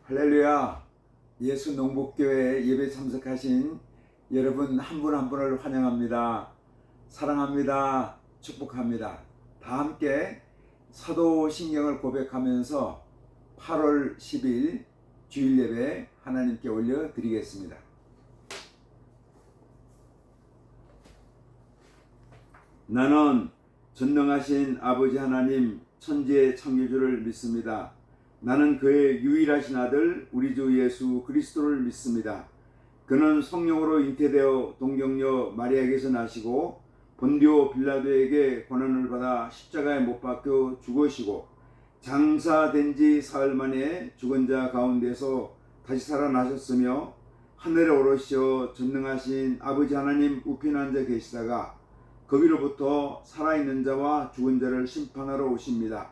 할렐루야. 예수 농복교회 예배 참석하신 여러분 한 분 한 분을 환영합니다. 사랑합니다. 축복합니다. 다 함께 사도신경을 고백하면서 8월 10일 주일 예배 하나님께 올려드리겠습니다. 나는 전능하신 아버지 하나님 천지의 창조주를 믿습니다. 나는 그의 유일하신 아들 우리 주 예수 그리스도를 믿습니다. 그는 성령으로 잉태되어 동정녀 마리아에게서 나시고 본디오 빌라도에게 고난을 받아 십자가에 못 박혀 죽으시고 장사된 지 사흘 만에 죽은 자 가운데서 다시 살아나셨으며 하늘에 오르시어 전능하신 아버지 하나님 우편에 앉아 계시다가 거기로부터 살아있는 자와 죽은 자를 심판하러 오십니다.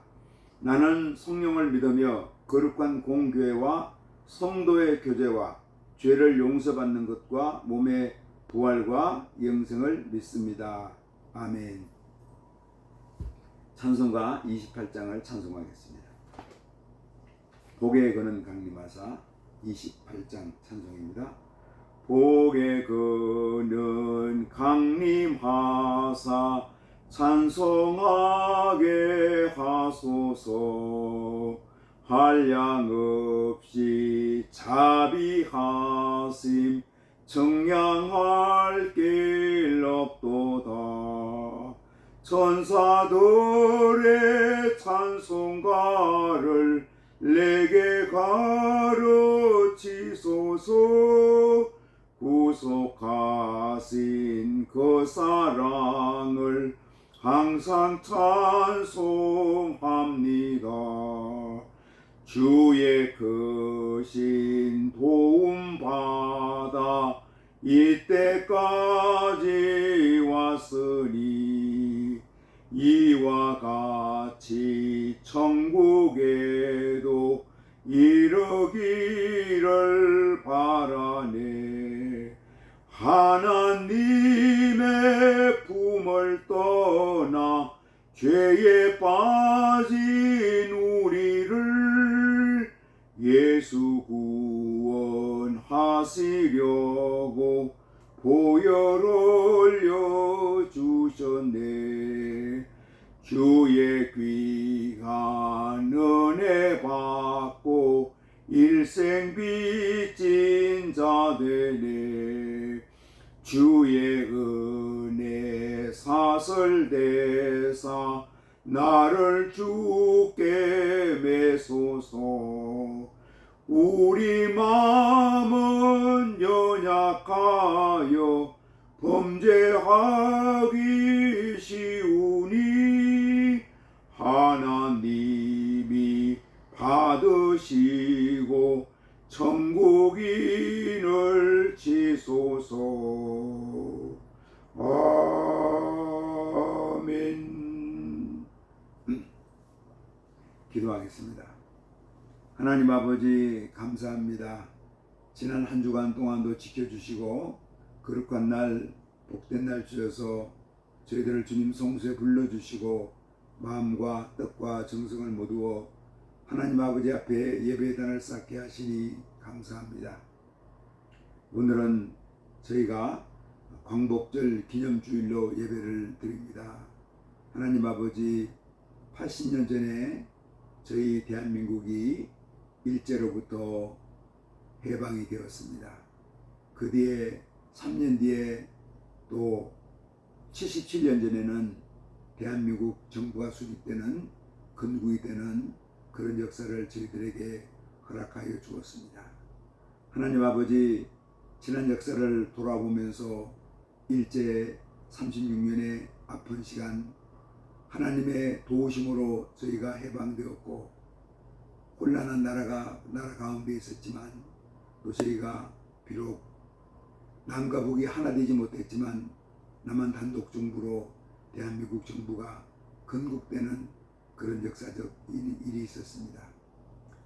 나는 성령을 믿으며 거룩한 공교회와 성도의 교제와 죄를 용서받는 것과 몸의 부활과 영생을 믿습니다. 아멘. 찬송가 28장을 찬송하겠습니다. 복에 거는 강림하사 28장 찬송입니다. 복에 거는 강림하사 찬송하게 하소서. 한량 없이 자비하심 청량할 길 없도다. 천사들의 찬송가를 내게 가르치소서. 구속하신 그 사랑을 항상 찬송합니다. 주의 크신 도움 받아 이때까지 왔으니 이와 같이 천국에도 이르기를 바라네. 하나님의 품을 떠나 죄에 빠진 우리를 예수 구원하시려고 보혈 흘려주셨네. 주의 귀한 은혜 받고 일생 빚진 자 되네. 주의 은혜 사슬대사 나를 주께 매소서. 우리 마음은 연약하여 범죄하기 쉬우니 하나님이 받으시고 천국인을 치소서. 아멘. 기도하겠습니다. 하나님 아버지 감사합니다. 지난 한 주간 동안도 지켜주시고 거룩한 날 복된 날 주셔서 저희들을 주님 성소에 불러주시고 마음과 뜻과 정성을 모두어 하나님 아버지 앞에 예배단을 쌓게 하시니 감사합니다. 오늘은 저희가 광복절 기념주일로 예배를 드립니다. 하나님 아버지 80년 전에 저희 대한민국이 일제로부터 해방이 되었습니다. 그 뒤에 3년 뒤에 또 77년 전에는 대한민국 정부가 수립되는 건국이 되는 그런 역사를 저희들에게 허락하여 주었습니다. 하나님 아버지 지난 역사를 돌아보면서 일제 36년의 아픈 시간 하나님의 도우심으로 저희가 해방되었고 혼란한 나라 가운데 있었지만 또 저희가 비록 남과 북이 하나 되지 못했지만 남한 단독 정부로 대한민국 정부가 건국되는 그런 역사적 일이 있었습니다.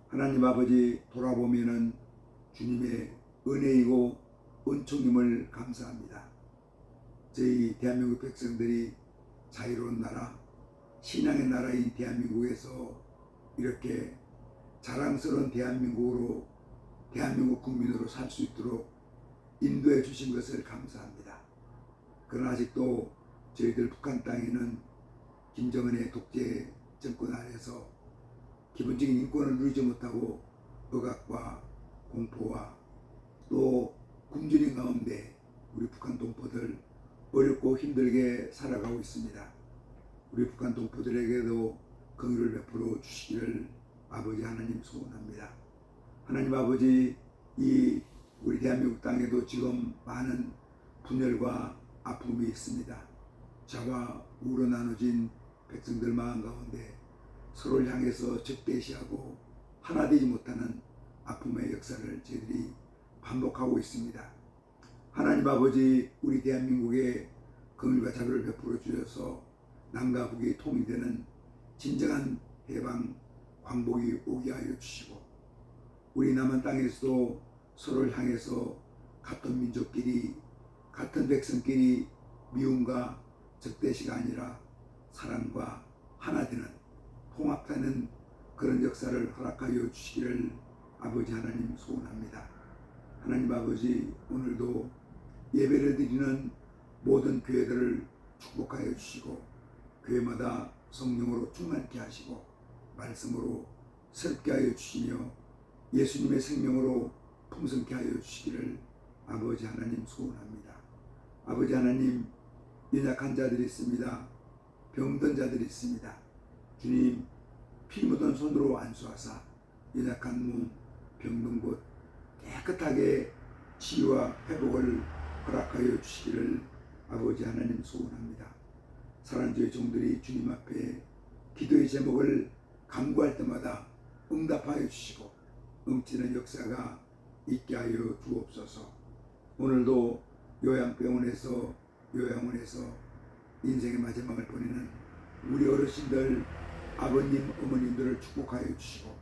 하나님 아버지 돌아보면은 주님의 은혜이고 은총임을 감사합니다. 저희 대한민국 백성들이 자유로운 나라, 신앙의 나라인 대한민국에서 이렇게 자랑스러운 대한민국으로 대한민국 국민으로 살 수 있도록 인도해 주신 것을 감사합니다. 그러나 아직도 저희들 북한 땅에는 김정은의 독재 정권 아래서 기본적인 인권을 누리지 못하고 억압과 공포와 또 굶주린 가운데 우리 북한 동포들 어렵고 힘들게 살아가고 있습니다. 우리 북한 동포들에게도 긍휼을 베풀어 주시기를 아버지 하나님 소원합니다. 하나님 아버지, 이 우리 대한민국 땅에도 지금 많은 분열과 아픔이 있습니다. 좌와 우로 나눠진 백성들 마음 가운데 서로를 향해서 적대시하고 하나 되지 못하는 아픔의 역사를 저희들이 반복하고 있습니다. 하나님 아버지, 우리 대한민국에 긍휼과 자비를 베풀어 주셔서 남과 북이 통일되는 진정한 해방 광복이 오게 하여 주시고, 우리 남한 땅에서도 서로를 향해서 같은 민족끼리 같은 백성끼리 미움과 적대시가 아니라 사랑과 하나 되는 통합되는 그런 역사를 허락하여 주시기를 아버지 하나님 소원합니다. 하나님 아버지, 오늘도 예배를 드리는 모든 교회들을 축복하여 주시고 교회마다 성령으로 충만케 하시고 말씀으로 새롭게 하여 주시며 예수님의 생명으로 풍성케 하여 주시기를 아버지 하나님 소원합니다. 아버지 하나님, 연약한 자들이 있습니다. 병든 자들이 있습니다. 주님, 피 묻은 손으로 안수하사 연약한 몸, 병든 곳 깨끗하게 치유와 회복을 허락하여 주시기를 아버지 하나님 소원합니다. 사랑주의 종들이 주님 앞에 기도의 제목을 간구할 때마다 응답하여 주시고 응치는 역사가 있게 하여 주옵소서. 오늘도 요양원에서 인생의 마지막을 보내는 우리 어르신들, 아버님, 어머님들을 축복하여 주시고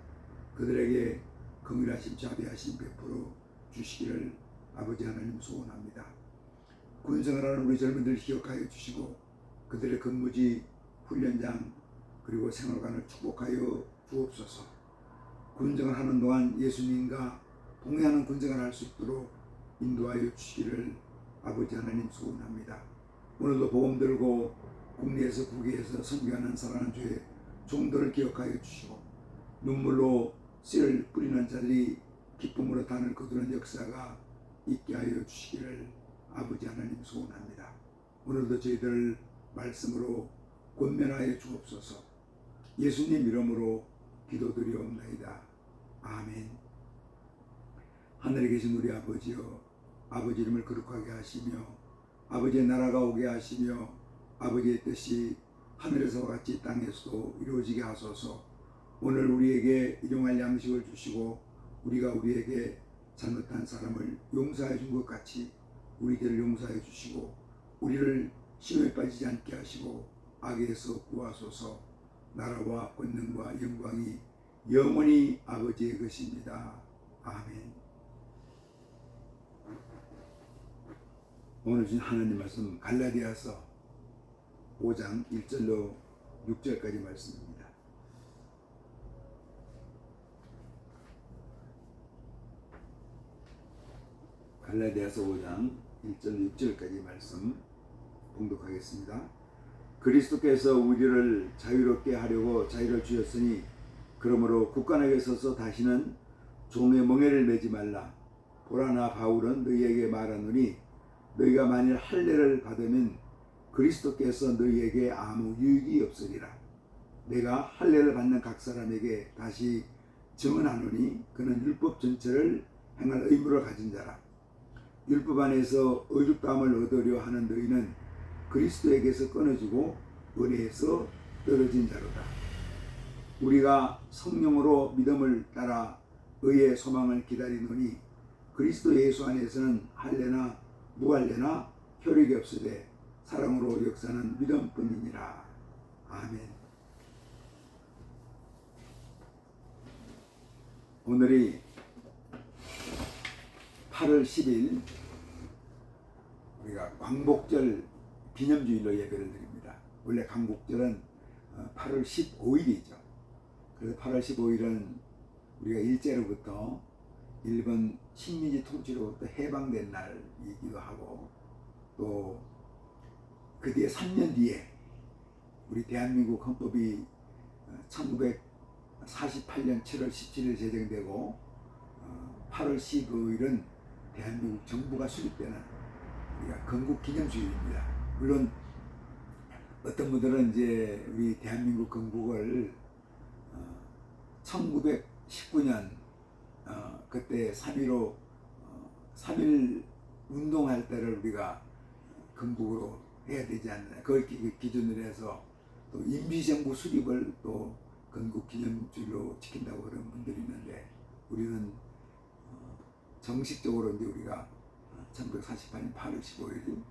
그들에게 긍휼하심, 자비하심 베풀어 주시기를 아버지 하나님 소원합니다. 군생활하는 우리 젊은이들 기억하여 주시고 그들의 근무지, 훈련장 그리고 생활관을 축복하여 주옵소서. 군생활 하는 동안 예수님과 동행하는 군생활을 할 수 있도록 인도하여 주시기를 아버지 하나님 소원합니다. 오늘도 복음 들고 국내에서 국외에서 선교하는 사랑하는 주의 종들을 기억하여 주시고 눈물로 씨를 뿌리는 자들이 기쁨으로 단을 거두는 역사가 있게 하여 주시기를 아버지 하나님 소원합니다. 오늘도 저희들 말씀으로 권면하여 주옵소서. 예수님 이름으로 기도드리옵나이다. 아멘. 하늘에 계신 우리 아버지여, 아버지 이름을 거룩하게 하시며 아버지의 나라가 오게 하시며 아버지의 뜻이 하늘에서와 같이 땅에서도 이루어지게 하소서. 오늘 우리에게 일용할 양식을 주시고 우리가 우리에게 잘못한 사람을 용서해 준 것 같이 우리들을 용서해 주시고 우리를 시험에 빠지지 않게 하시고 악에서 구하소서. 나라와 권능과 영광이 영원히 아버지의 것입니다. 아멘. 오늘 주신 하나님 말씀 갈라디아서 5장 1절로 6절까지 말씀입니다. 갈라디아서 5장 1절 6절까지 말씀 봉독하겠습니다. 그리스도께서 우리를 자유롭게 하려고 자유를 주셨으니 그러므로 굳건하게 서서 다시는 종의 멍에를 매지 말라. 보라, 나 바울은 너희에게 말하노니 너희가 만일 할례를 받으면 그리스도께서 너희에게 아무 유익이 없으리라. 내가 할례를 받는 각 사람에게 다시 증언하노니 그는 율법 전체를 행할 의무를 가진 자라. 율법 안에서 의롭다함을 얻으려 하는 너희는 그리스도에게서 끊어지고 은혜에서 떨어진 자로다. 우리가 성령으로 믿음을 따라 의의 소망을 기다리노니 그리스도 예수 안에서는 할례나 무할례나 혈육이 없으되 사랑으로 역사는 믿음뿐이니라. 아멘. 오늘이 8월 10일 우리가 광복절 기념주일로 예배를 드립니다. 원래 광복절은 8월 15일이죠. 그래서 8월 15일은 우리가 일제로부터 일본 식민지 통치로부터 해방된 날이기도 하고, 또 그 뒤에 3년 뒤에 우리 대한민국 헌법이 1948년 7월 17일 제정되고 8월 15일은 대한민국 정부가 수립되는 우리가 건국기념주일입니다. 물론 어떤 분들은 이제 우리 대한민국 건국을 1919년 그때 3.15 3.1 운동할 때를 우리가 건국으로 해야 되지 않나, 그걸 기준으로 해서 또 임시정부 수립을 또 건국기념주일로 지킨다고 그런 분들이 있는데, 우리는 정식적으로 이제 우리가 1948년 8월 15일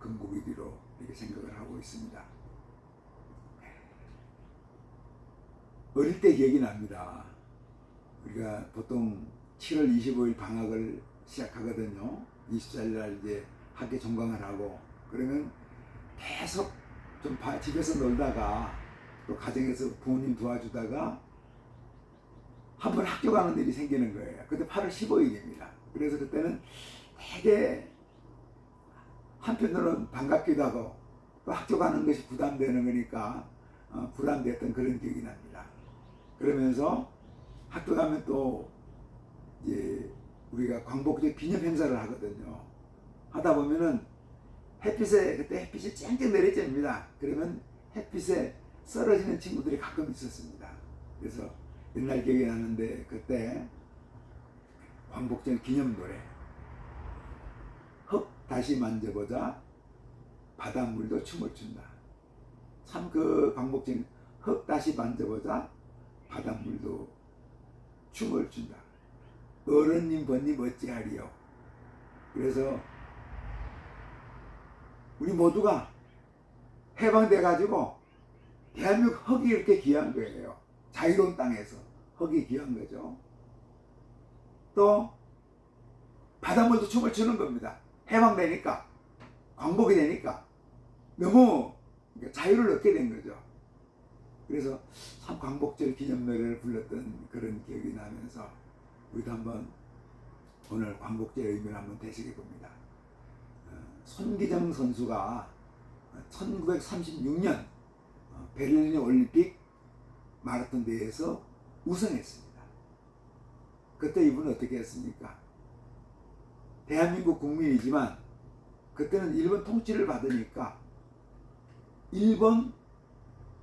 건국일로 이렇게 생각을 하고 있습니다. 어릴 때 기억이 납니다. 우리가 보통 7월 25일 방학을 시작하거든요. 24일 날 이제 학교 종강을 하고, 그러면 계속 좀 집에서 놀다가 또 가정에서 부모님 도와주다가 한번 학교 가는 일이 생기는 거예요. 그때 8월 15일입니다. 그래서 그때는 되게 한편으로는 반갑기도 하고 또 학교 가는 것이 부담되는 거니까 부담됐던 그런 기억이 납니다. 그러면서 학교 가면 또 이제 우리가 광복절 기념 행사를 하거든요. 하다 보면은 그때 햇빛이 쨍쨍 내리쬐입니다. 그러면 햇빛에 썰어지는 친구들이 가끔 있었습니다. 그래서 옛날 기억이 나는데, 그때 광복절 기념 노래, 흙 다시 만져보자 바닷물도 춤을 춘다. 참 그 광복절 흙 다시 만져보자 바닷물도 춤을 춘다. 어른님 번님 어찌하리요. 그래서 우리 모두가 해방돼 가지고 대한민국 흙이 이렇게 귀한 거예요. 자유로운 땅에서 흙이 귀한 거죠. 또 바닷물도 춤을 추는 겁니다. 해방되니까, 광복이 되니까 너무 자유를 얻게 된 거죠. 그래서 참 광복절 기념 노래를 불렀던 그런 기억이 나면서 우리도 한번 오늘 광복절의 의미를 한번 되새겨 봅니다. 손기정 선수가 1936년 베를린 올림픽 마라톤 대회에서 우승했습니다. 그때 이분은 어떻게 했습니까? 대한민국 국민이지만 그때는 일본 통치를 받으니까 일본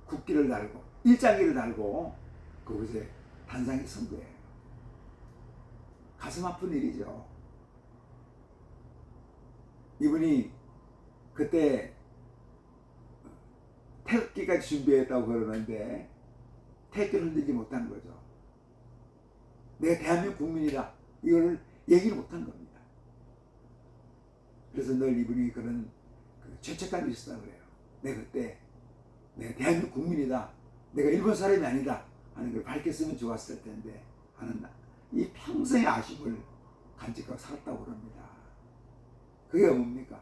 국기를 달고 일장기를 달고 그곳에 단상에 선 거예요. 가슴 아픈 일이죠. 이분이 그때 태극기까지 준비했다고 그러는데 태극기를 흔들지 못한 거죠. 내가 대한민국 국민이다, 이걸 얘기를 못한 겁니다. 그래서 늘 이분이 그런 죄책감이 있었다고 그래요. 내가 그때 내가 대한민국 국민이다, 내가 일본 사람이 아니다 하는 걸 밝혔으면 좋았을 텐데 하는 이 평생의 아쉬움을 간직하고 살았다고 그럽니다. 그게 뭡니까?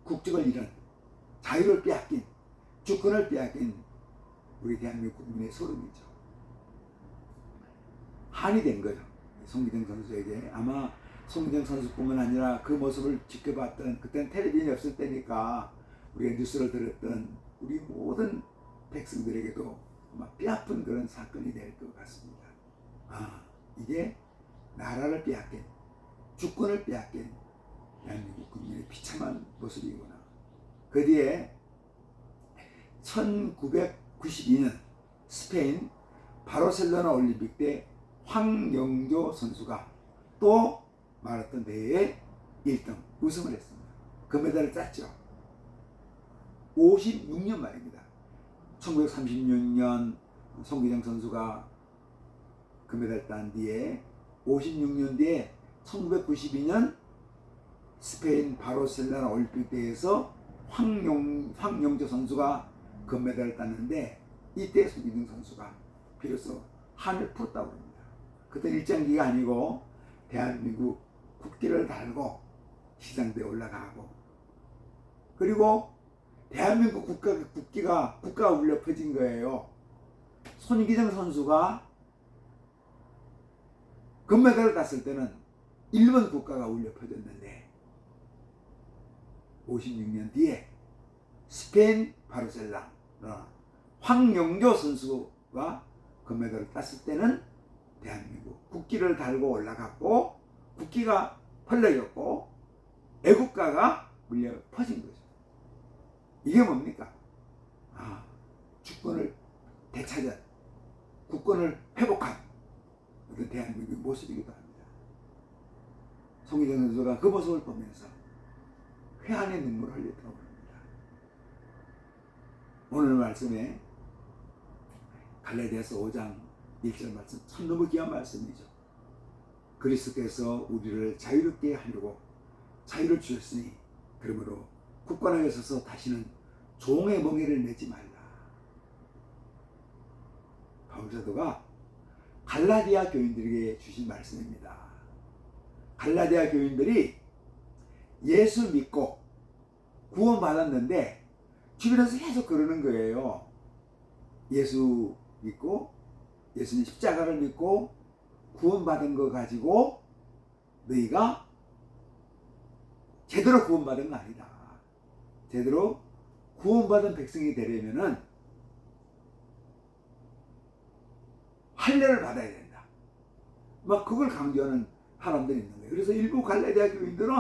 국적을 잃은, 자유를 빼앗긴, 주권을 빼앗긴 우리 대한민국 국민의 소름이죠. 한이 된 거죠. 손기정 선수에게. 아마 손기정 선수뿐만 아니라 그 모습을 지켜봤던, 그때는 텔레비전이 없을 때니까 우리가 뉴스를 들었던 우리 모든 백성들에게도 아마 뼈아픈 그런 사건이 될 것 같습니다. 이게 나라를 빼앗긴, 주권을 빼앗긴 대한민국 국민의 비참한 모습이구나. 그 뒤에 1992년 스페인 바르셀로나 올림픽 때 황영조 선수가 또 마라톤 대회에 1등 우승을 했습니다. 금메달을 땄죠. 56년 만입니다. 1936년 손기정 선수가 금메달 딴 뒤에 56년 뒤에 1992년 스페인 바르셀로나 올림픽 대회에서 황영조 선수가 금메달을 땄는데, 이때 손기정 선수가 비로소 한을 풀었다고 합니다. 그때 일장기가 아니고 대한민국 국기를 달고 시상대에 올라가고, 그리고 대한민국 국가가 울려 퍼진 거예요. 손기정 선수가 금메달을 땄을 때는 일본 국가가 울려 퍼졌는데 56년 뒤에 스페인 바르셀로나 황영조 선수가 금메달을 땄을 때는 대한민국 국기를 달고 올라갔고 국기가 펄럭였고 애국가가 울려 퍼진 거죠. 이게 뭡니까? 주권을 되찾은, 국권을 회복한 어떤 대한민국의 모습이기도 합니다. 송희정 선수가 그 모습을 보면서 회한의 눈물을 흘렸다고 합니다. 오늘 말씀에 갈라디아서 5장 1절 말씀, 참 너무 귀한 말씀이죠. 그리스도께서 우리를 자유롭게 하려고 자유를 주셨으니 그러므로 국권에 서서 다시는 종의 멍에를 매지 말라. 바울사도가 갈라디아 교인들에게 주신 말씀입니다. 갈라디아 교인들이 예수 믿고 구원받았는데 주변에서 계속 그러는 거예요. 예수 믿고 예수님 십자가를 믿고 구원받은 거 가지고 너희가 제대로 구원받은 거 아니다. 제대로 구원받은 백성이 되려면은 할례를 받아야 된다. 막 그걸 강조하는 사람들이 있는 거예요. 그래서 일부 갈라디아 교인들은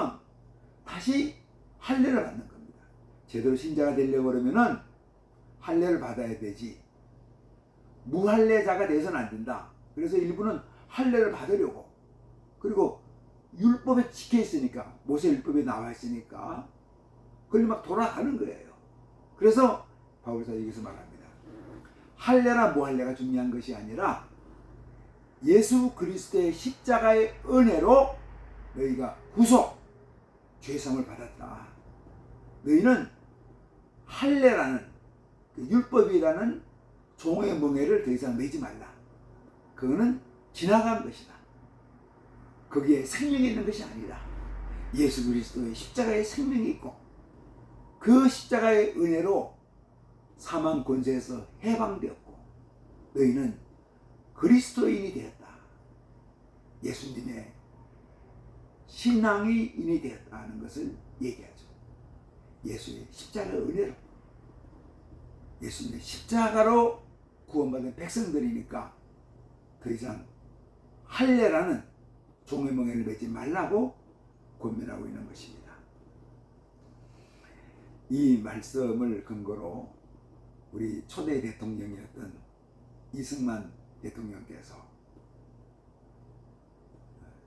다시 할례를 받는 겁니다. 제대로 신자가 되려고 그러면은 할례를 받아야 되지. 무할례자가 돼서는 안 된다. 그래서 일부는 할례를 받으려고, 그리고 율법에 찍혀 있으니까, 모세 율법에 나와 있으니까 그걸 막 돌아가는 거예요. 그래서 바울사도 여기서 말합니다. 할례나 무할례가 중요한 것이 아니라 예수 그리스도의 십자가의 은혜로 너희가 구속, 죄사함을 받았다. 너희는 할례라는 그 율법이라는 종의 멍에를 더 이상 매지 말라. 그거는 지나간 것이다. 거기에 생명이 있는 것이 아니라 예수 그리스도의 십자가의 생명이 있고 그 십자가의 은혜로 사망 권세에서 해방되었고 너희는 그리스도인이 되었다. 예수님의 신앙인이 되었다는 것을 얘기하죠. 예수의 십자가 은혜로, 예수님의 십자가로 구원받은 백성들이니까 더 이상 할례라는 종의 멍에를 매지 말라고 권면하고 있는 것입니다. 이 말씀을 근거로 우리 초대 대통령이었던 이승만 대통령께서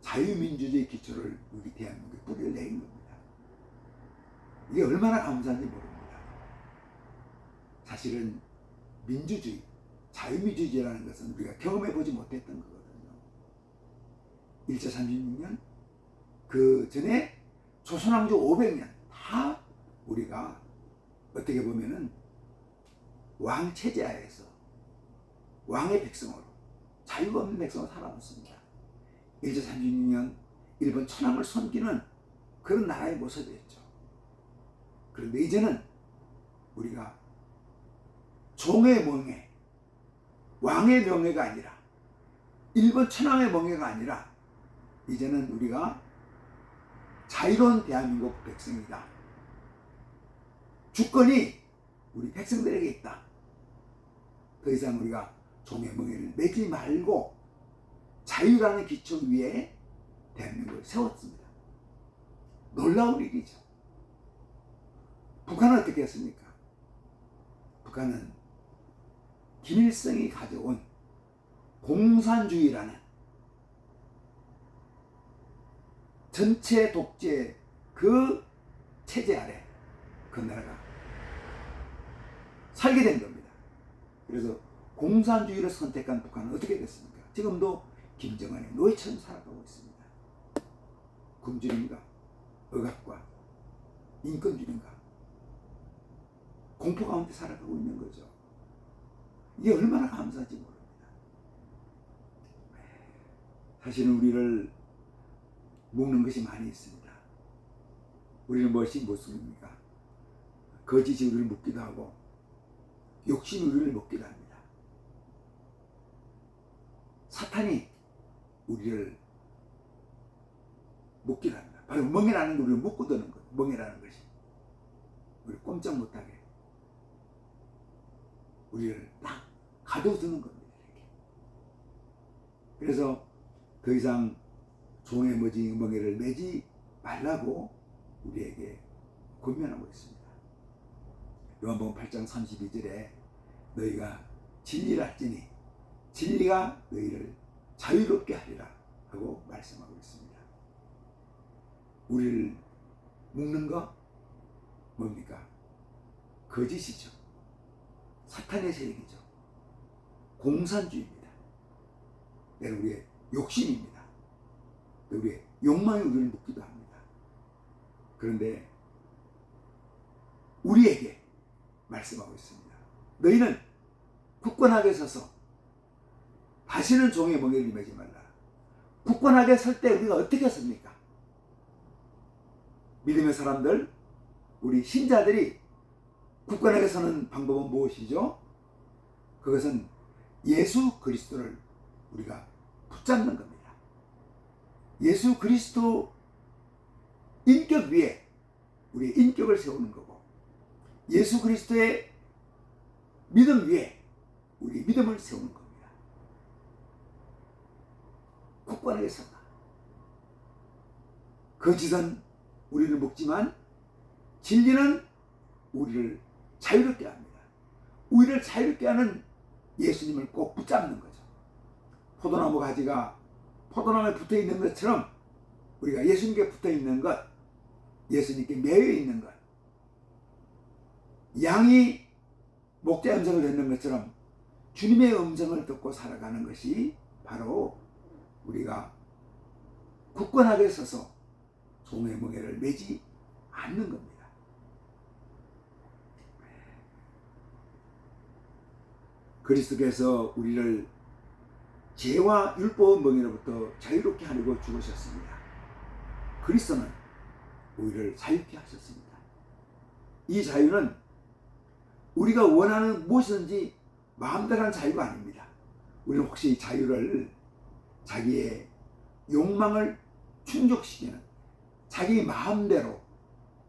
자유민주주의 기초를 우리 대한민국에 뿌리를 내린 겁니다. 이게 얼마나 감사한지 모릅니다. 사실은 민주주의, 자유민주주의라는 것은 우리가 경험해보지 못했던 거거든요. 1차 36년, 그 전에 조선왕조 500년 다 우리가 어떻게 보면은 왕체제 하에서 왕의 백성으로, 자유가 없는 백성으로 살아왔습니다. 1차 36년 일본 천황을 섬기는 그런 나라의 모습이었죠. 그런데 이제는 우리가 종의 멍에, 왕의 명예가 아니라, 일본 천황의 명예가 아니라 이제는 우리가 자유로운 대한민국 백성이다. 주권이 우리 백성들에게 있다. 더 이상 우리가 종의 멍에를 매지 말고 자유라는 기초 위에 대한민국을 세웠습니다. 놀라운 일이죠. 북한은 어떻게 했습니까? 북한은 김일성이 가져온 공산주의라는 전체 독재 그 체제 아래 그 나라가 살게 된 겁니다. 그래서 공산주의를 선택한 북한은 어떻게 됐습니까? 지금도 김정은의 노예처럼 살아가고 있습니다. 굶주림과 억압과 인권주의인가 공포 가운데 살아가고 있는 거죠. 이게 얼마나 감사한지 모릅니다. 사실은 우리를 묶는 것이 많이 있습니다. 우리는 무엇이 묶습니까? 거짓이 우리를 묶기도 하고 욕심이 우리를 묶기도 합니다. 사탄이 우리를 묶이랍니다. 바로 멍이라는 걸 우리를 묶어두는 거예요. 멍이라는 것이 우리 꼼짝 못하게 우리를 딱 가둬두는 겁니다. 이렇게. 그래서 더 이상 종의 멍에를 매지 말라고 우리에게 권면하고 있습니다. 요한복음 8장 32절에 너희가 진리를 알지니 진리가 너희를 자유롭게 하리라 하고 말씀하고 있습니다. 우리를 묶는 거 뭡니까? 거짓이죠. 사탄의 세력이죠. 공산주의입니다. 우리의 욕심입니다. 우리의 욕망이 우리를 묶기도 합니다. 그런데 우리에게 말씀하고 있습니다. 너희는 굳건하게 서서 다시는 종의 멍에를 매지 말라. 굳건하게 설 때 우리가 어떻게 섭니까? 믿음의 사람들, 우리 신자들이 굳건하게 서는 방법은 무엇이죠? 그것은 예수 그리스도를 우리가 붙잡는 겁니다. 예수 그리스도 인격 위에 우리의 인격을 세우는 거고, 예수 그리스도의 믿음 위에 우리 믿음을 세우는 겁니다. 굳건하게 서다. 거짓은 우리를 묶지만 진리는 우리를 자유롭게 합니다. 우리를 자유롭게 하는 예수님을 꼭 붙잡는 거죠. 포도나무 가지가 포도나무에 붙어 있는 것처럼 우리가 예수님께 붙어 있는 것, 예수님께 매여 있는 것, 양이 목자의 음성을 듣는 것처럼 주님의 음성을 듣고 살아가는 것이 바로 우리가 굳건하게 서서 종의 멍에를 매지 않는 겁니다. 그리스도께서 우리를 죄와 율법 멍에로부터 자유롭게 하려고 죽으셨습니다. 그리스도는 우리를 자유케 하셨습니다. 이 자유는 우리가 원하는 무엇이든지 마음대로 하는 자유가 아닙니다. 우리는 혹시 이 자유를 자기의 욕망을 충족시키는 자기 마음대로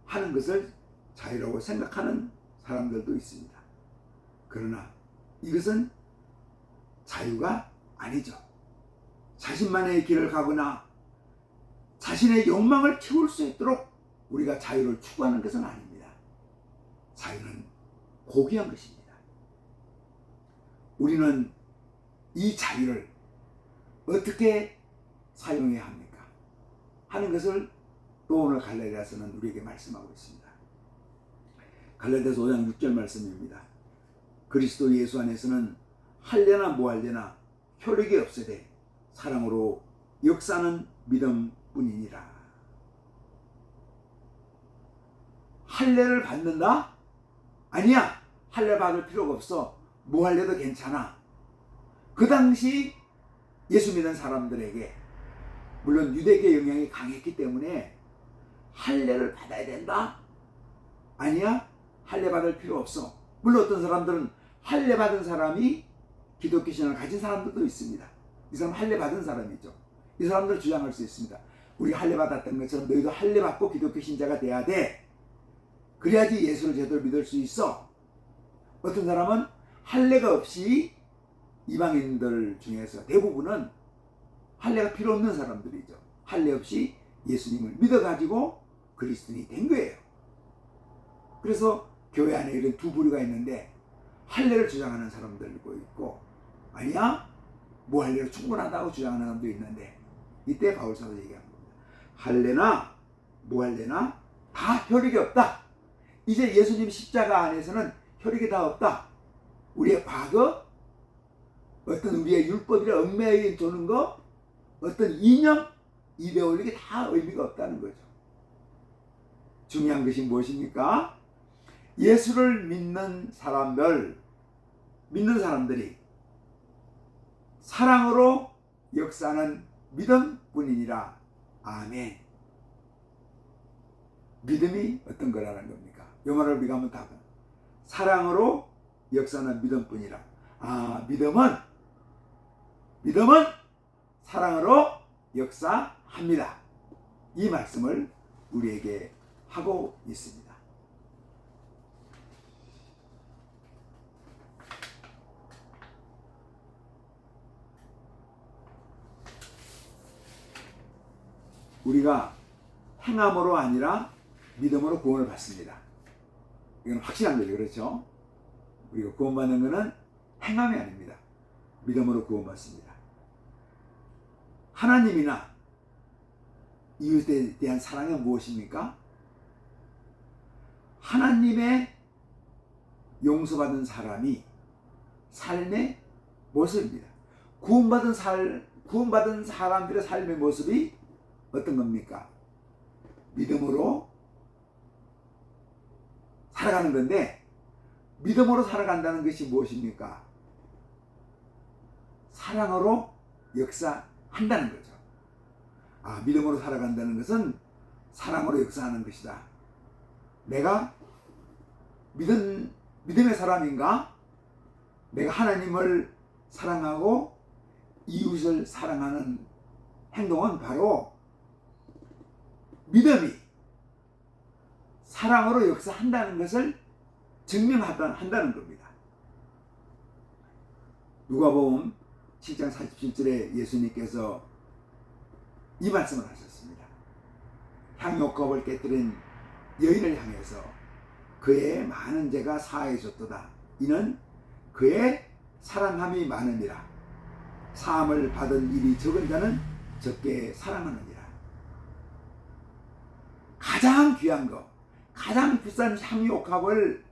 하는 것을 자유라고 생각하는 사람들도 있습니다. 그러나 이것은 자유가 아니죠. 자신만의 길을 가거나 자신의 욕망을 채울 수 있도록 우리가 자유를 추구하는 것은 아닙니다. 자유는 고귀한 것입니다. 우리는 이 자유를 어떻게 사용해야 합니까? 하는 것을 또 오늘 갈라디아서는 우리에게 말씀하고 있습니다. 갈라디아서 5장 6절 말씀입니다. 그리스도 예수 안에서는 할례나 무할례나 효력이 없으되 사랑으로 역사는 믿음뿐이니라. 할례를 받는다? 아니야. 할례 받을 필요가 없어. 무할례도 괜찮아. 그 당시 예수 믿는 사람들에게 물론 유대계 영향이 강했기 때문에 할례를 받아야 된다? 아니야. 할례 받을 필요 없어. 물론 어떤 사람들은 할례 받은 사람이 기독교 신앙을 가진 사람들도 있습니다. 이 사람 할례 받은 사람이죠. 이 사람들 주장할 수 있습니다. 우리 할례 받았던 것처럼 너희도 할례 받고 기독교 신자가 돼야 돼. 그래야지 예수를 제대로 믿을 수 있어. 어떤 사람은 할례가 없이 이방인들 중에서 대부분은 할례가 필요 없는 사람들이죠. 할례 없이 예수님을 믿어가지고 그리스도인이 된 거예요. 그래서 교회 안에 이런 두 부류가 있는데 할례를 주장하는 사람들도 있고 아니야 무할례로 충분하다고 주장하는 사람도 있는데 이때 바울사도 얘기한 겁니다. 할례나 무할례나 다 효력이 없다. 이제 예수님 십자가 안에서는 효력이 다 없다. 우리의 과거 어떤 우리의 율법이라 얽매여 도는 거 어떤 이념 입에 올리기 다 의미가 없다는 거죠. 중요한 것이 무엇입니까? 예수를 믿는 사람들이 사랑으로 역사는 믿음뿐이니라. 아멘. 믿음이 어떤 거라는 겁니까? 영어를 우리가 한번 답은 사랑으로 역사는 믿음뿐이라. 믿음은 사랑으로 역사합니다. 이 말씀을 우리에게 하고 있습니다. 우리가 행함으로 아니라 믿음으로 구원을 받습니다. 이건 확실한 거죠. 그렇죠? 우리가 구원받는 것은 행함이 아닙니다. 믿음으로 구원받습니다. 하나님이나 이웃에 대한 사랑은 무엇입니까? 하나님의 용서받은 사람이 삶의 모습입니다. 구원받은 사람들의 삶의 모습이 어떤 겁니까? 믿음으로 살아가는 건데, 믿음으로 살아간다는 것이 무엇입니까? 사랑으로 역사한다는 거죠. 믿음으로 살아간다는 것은 사랑으로 역사하는 것이다. 내가 믿음의 사람인가? 내가 하나님을 사랑하고 이웃을 사랑하는 행동은 바로 믿음이 사랑으로 역사한다는 것을 증명한다는 겁니다. 누가복음 7장 47절에 예수님께서 이 말씀을 하셨습니다. 향유컵을 깨뜨린 여인을 향해서 그의 많은 죄가 사하여졌도다. 이는 그의 사랑함이 많으니라. 사함을 받은 일이 적은 자는 적게 사랑하느니라. 가장 귀한 거, 가장 비싼 향유옥합을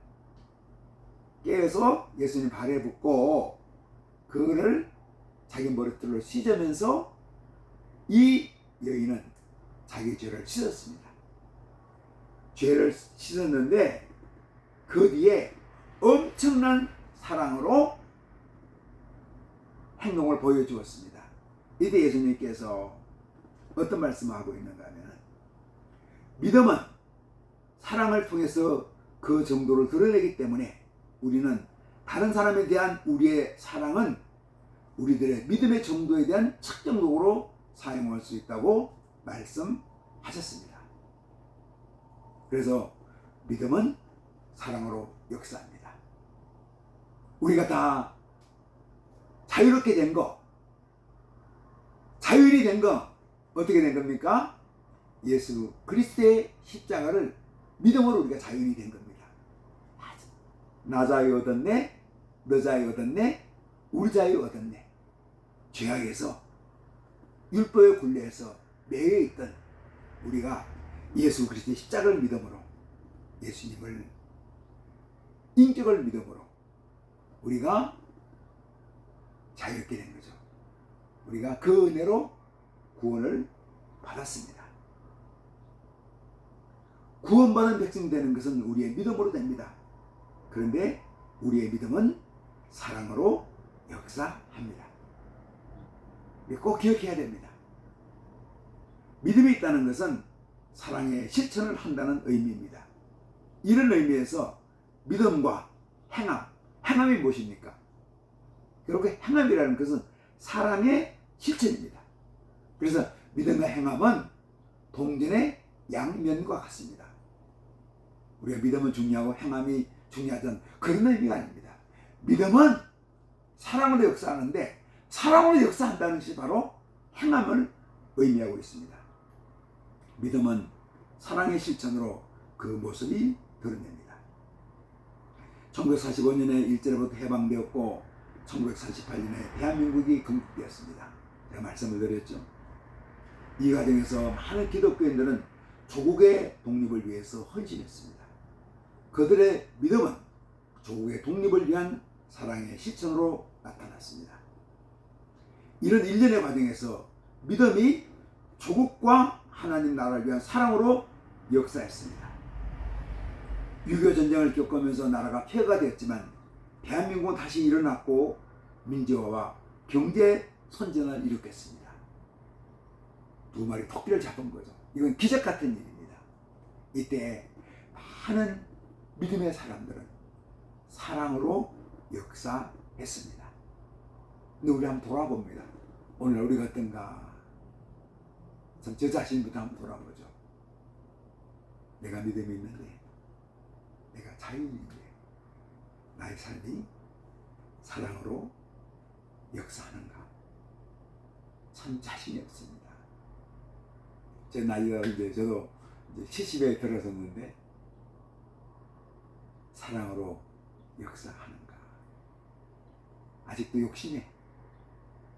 깨어서 예수님 발에 붓고 그거를 자기 머리털로 씻으면서 이 여인은 자기 죄를 씻었습니다. 죄를 씻었는데 그 뒤에 엄청난 사랑으로 행동을 보여주었습니다. 이때 예수님께서 어떤 말씀을 하고 있는가 하면, 믿음은 사랑을 통해서 그 정도를 드러내기 때문에 우리는 다른 사람에 대한 우리의 사랑은 우리들의 믿음의 정도에 대한 측정적으로 사용할 수 있다고 말씀하셨습니다. 그래서 믿음은 사랑으로 역사합니다. 우리가 다 자유롭게 된 거, 자유인이 된 거 어떻게 된 겁니까? 예수 그리스도의 십자가를 믿음으로 우리가 자유인이 된 겁니다. 나 자유 얻었네, 너 자유 얻었네, 우리 자유 얻었네. 죄악에서, 율법의 굴레에서 매여 있던 우리가 예수 그리스도의 십자가를 믿음으로, 예수님을 인격을 믿음으로 우리가 자유롭게 된 거죠. 우리가 그 은혜로 구원을 받았습니다. 구원받은 백성 되는 것은 우리의 믿음으로 됩니다. 그런데 우리의 믿음은 사랑으로 역사합니다. 꼭 기억해야 됩니다. 믿음이 있다는 것은 사랑의 실천을 한다는 의미입니다. 이런 의미에서 믿음과 행함이 무엇입니까? 결국 행함이라는 것은 사랑의 실천입니다. 그래서 믿음과 행함은 동전의 양면과 같습니다. 우리가 믿음은 중요하고 행함이 중요하던 그런 의미가 아닙니다. 믿음은 사랑으로 역사하는데, 사랑으로 역사한다는 것이 바로 행함을 의미하고 있습니다. 믿음은 사랑의 실천으로 그 모습이 드러냅니다. 1945년에 일제로부터 해방되었고 1948년에 대한민국이 건국되었습니다. 제가 말씀을 드렸죠. 이 과정에서 많은 기독교인들은 조국의 독립을 위해서 헌신했습니다. 그들의 믿음은 조국의 독립을 위한 사랑의 실천으로 나타났습니다. 이런 일련의 과정에서 믿음이 조국과 하나님 나라를 위한 사랑으로 역사했습니다. 6.25 전쟁을 겪으면서 나라가 폐허가 되었지만 대한민국은 다시 일어났고 민주화와 경제 선전을 일으켰습니다. 두 마리 토끼를 잡은 거죠. 이건 기적 같은 일입니다. 이때 많은 믿음의 사람들은 사랑으로 역사했습니다. 근데 우리 한번 돌아봅니다. 오늘 우리가 어떤가? 참 저 자신부터 한번 돌아보죠. 내가 믿음이 있는데, 내가 자유인인데, 나의 삶이 사랑으로 역사하는가? 참 자신이 없습니다. 제 나이가 저도 이제 70에 들어섰는데, 사랑으로 역사하는가? 아직도 욕심에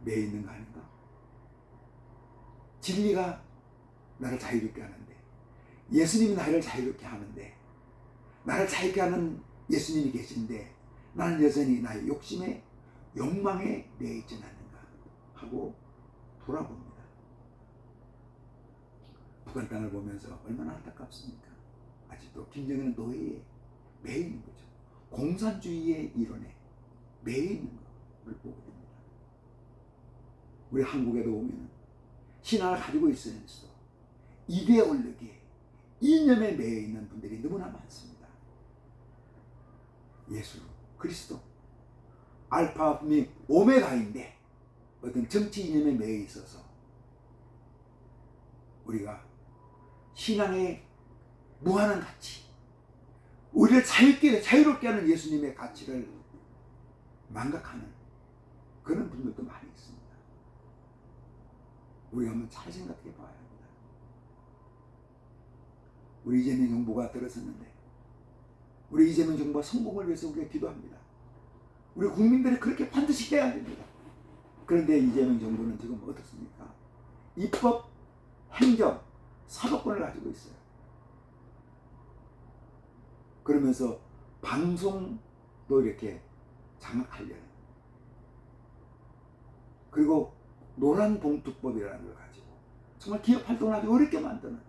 매여 있는 거 아닌가? 진리가 나를 자유롭게 하는데, 예수님이 나를 자유롭게 하는데, 나를 자유롭게 하는 예수님이 계신데 나는 여전히 나의 욕심에 욕망에 매여 있지 않는가 하고 돌아봅니다. 북한 땅을 보면서 얼마나 안타깝습니까? 아직도 김정은은 노예에 매여 있는 거죠. 공산주의의 이론에 매여 있는 것을 보게 됩니다. 우리 한국에도 보면 신앙을 가지고 있으면서도 이데올로기에 이념에 매여 있는 분들이 너무나 많습니다. 예수 그리스도 알파 및 오메가인데 어떤 정치 이념에 매여 있어서 우리가 신앙의 무한한 가치, 우리를 자유롭게 하는 예수님의 가치를 망각하는 그런 분들도 많이 있습니다. 우리가 한번 잘 생각해 봐야 합니다. 우리 이재명 정부가 들어섰는데 우리 이재명 정부가 성공을 위해서 우리가 기도합니다. 우리 국민들이 그렇게 반드시 해야 됩니다. 그런데 이재명 정부는 지금 어떻습니까? 입법, 행정, 사법권을 가지고 있어요. 그러면서 방송도 이렇게 장악하려는, 그리고 노란봉투법이라는 걸 가지고 정말 기업 활동을 아주 어렵게 만드는,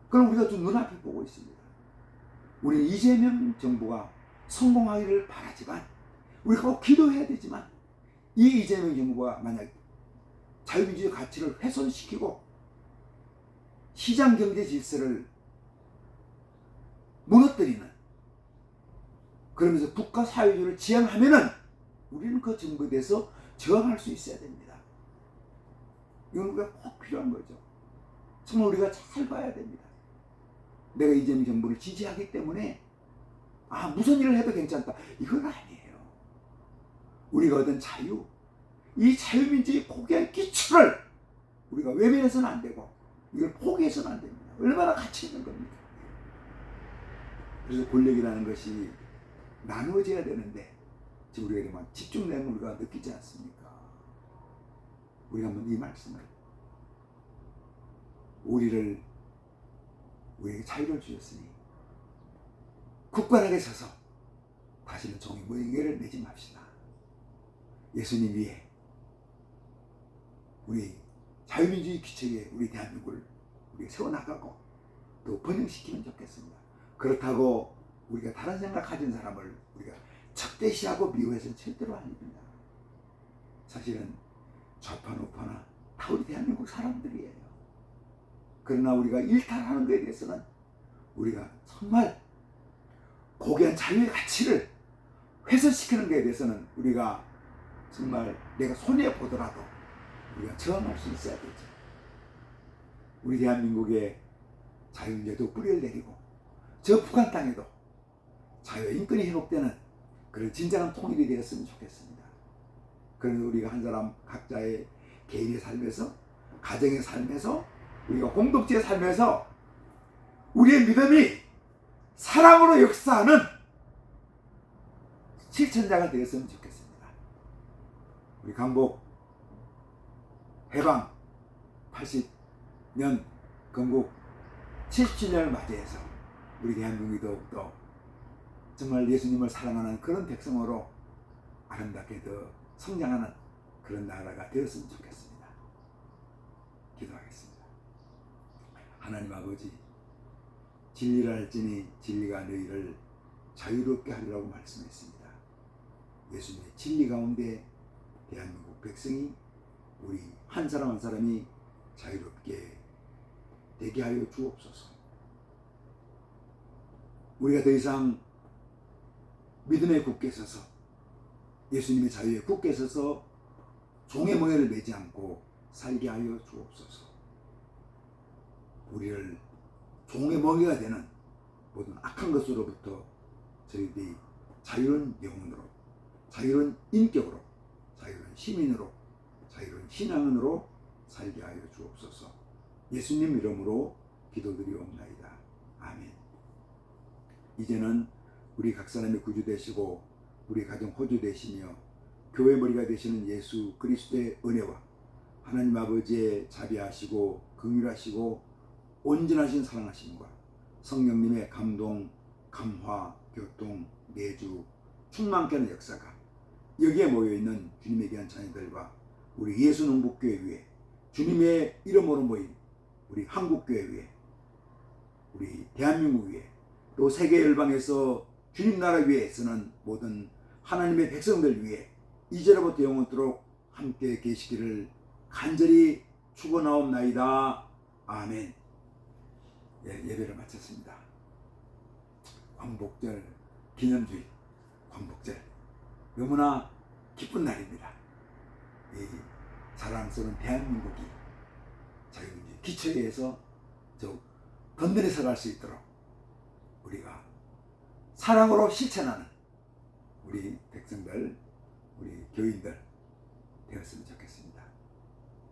그럼 우리가 좀 눈앞에 보고 있습니다. 우리는 이재명 정부가 성공하기를 바라지만 우리가 꼭 기도해야 되지만, 이 이재명 정부가 만약 자유민주주의 가치를 훼손시키고 시장 경제 질서를 무너뜨리는, 그러면서 국가 사회주의를 지향하면은 우리는 그 정부에 대해서 저항할 수 있어야 됩니다. 이건 우리가 꼭 필요한 거죠. 정말 우리가 잘 봐야 됩니다. 내가 이재명 정부를 지지하기 때문에 무슨 일을 해도 괜찮다, 이건 아니에요. 우리가 얻은 자유, 이 자유민주주의 고귀한 기초를 우리가 외면해서는 안 되고 이걸 포기해서는 안 됩니다. 얼마나 가치 있는 겁니까? 그래서 권력이라는 것이 나누어져야 되는데 지금 우리가 집중되는 우리가 느끼지 않습니까? 우리가 한번 이 말씀을, 우리에게 자유를 주셨으니 굳건하게 서서 다시는 종의 멍에를 매지 맙시다. 예수님 위에, 우리 자유민주주의 기초에 우리 대한민국을 우리가 세워나가고 또 번영시키면 좋겠습니다. 그렇다고 우리가 다른 생각 가진 사람을 우리가 적대시하고 미워해서는 절대로 아닙니다. 사실은 좌파나 우파나 다 우리 대한민국 사람들이에요. 그러나 우리가 일탈하는 것에 대해서는 우리가 정말 고귀한 자유의 가치를 훼손시키는 것에 대해서는 우리가 정말 내가 손해보더라도 우리가 저항할 수 있어야 되죠. 우리 대한민국의 자유민주도 뿌리를 내리고 저 북한 땅에도 자유와 인권이 회복되는 그런 진정한 통일이 되었으면 좋겠습니다. 그래서 우리가 한 사람 각자의 개인의 삶에서, 가정의 삶에서, 우리가 공동체의 삶에서 우리의 믿음이 사랑으로 역사하는 실천자가 되었으면 좋겠습니다. 우리 강복 해방 80년 건국 77년을 맞이해서 우리 대한민국이 더욱더 정말 예수님을 사랑하는 그런 백성으로 아름답게 더 성장하는 그런 나라가 되었으면 좋겠습니다. 기도하겠습니다. 하나님 아버지, 진리를 알지니 진리가 너희를 자유롭게 하리라고 말씀했습니다. 예수님의 진리 가운데 대한민국 백성이, 우리 한 사람 한 사람이 자유롭게 되게 하여 주옵소서. 우리가 더 이상 믿음에 굳게 서서, 예수님의 자유에 굳게 서서 종의 멍에를 매지 않고 살게 하여 주옵소서. 우리를 종의 먹이가 되는 모든 악한 것으로부터 저희들이 자유로운 영혼으로, 자유로운 인격으로, 자유로운 시민으로, 자유로운 신앙인으로 살게 하여 주옵소서. 예수님 이름으로 기도드리옵나이다. 아멘. 이제는 우리 각 사람의 구주 되시고 우리 가정 호주 되시며 교회 머리가 되시는 예수 그리스도의 은혜와 하나님 아버지의 자비하시고 긍휼하시고 온전하신 사랑하심과 성령님의 감동, 감화, 교통, 내주, 충만케 하는 역사가 여기에 모여있는 주님의 귀한 자녀들과 우리 예수농복교회 위에 주님의 이름으로 모인 우리 한국교회 위에 우리 대한민국 위에 또 세계 열방에서 주님 나라 위에 쓰는 모든 하나님의 백성들 위에 이제로부터 영원토록 함께 계시기를 간절히 축원하옵나이다. 아멘. 예배를 마쳤습니다. 광복절 기념주일, 광복절 너무나 기쁜 날입니다. 이 자랑스러운 대한민국이 자유민주주의 기초에 의해서 더욱 든든히 서갈 수 있도록 우리가 사랑으로 실천하는 우리 백성들, 우리 교인들 되었으면 좋겠습니다.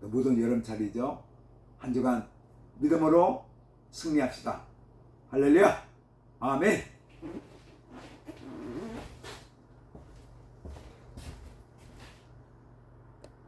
또 무더운 여름철이죠. 한 주간 믿음으로 승리합시다. 할렐루야. 아멘.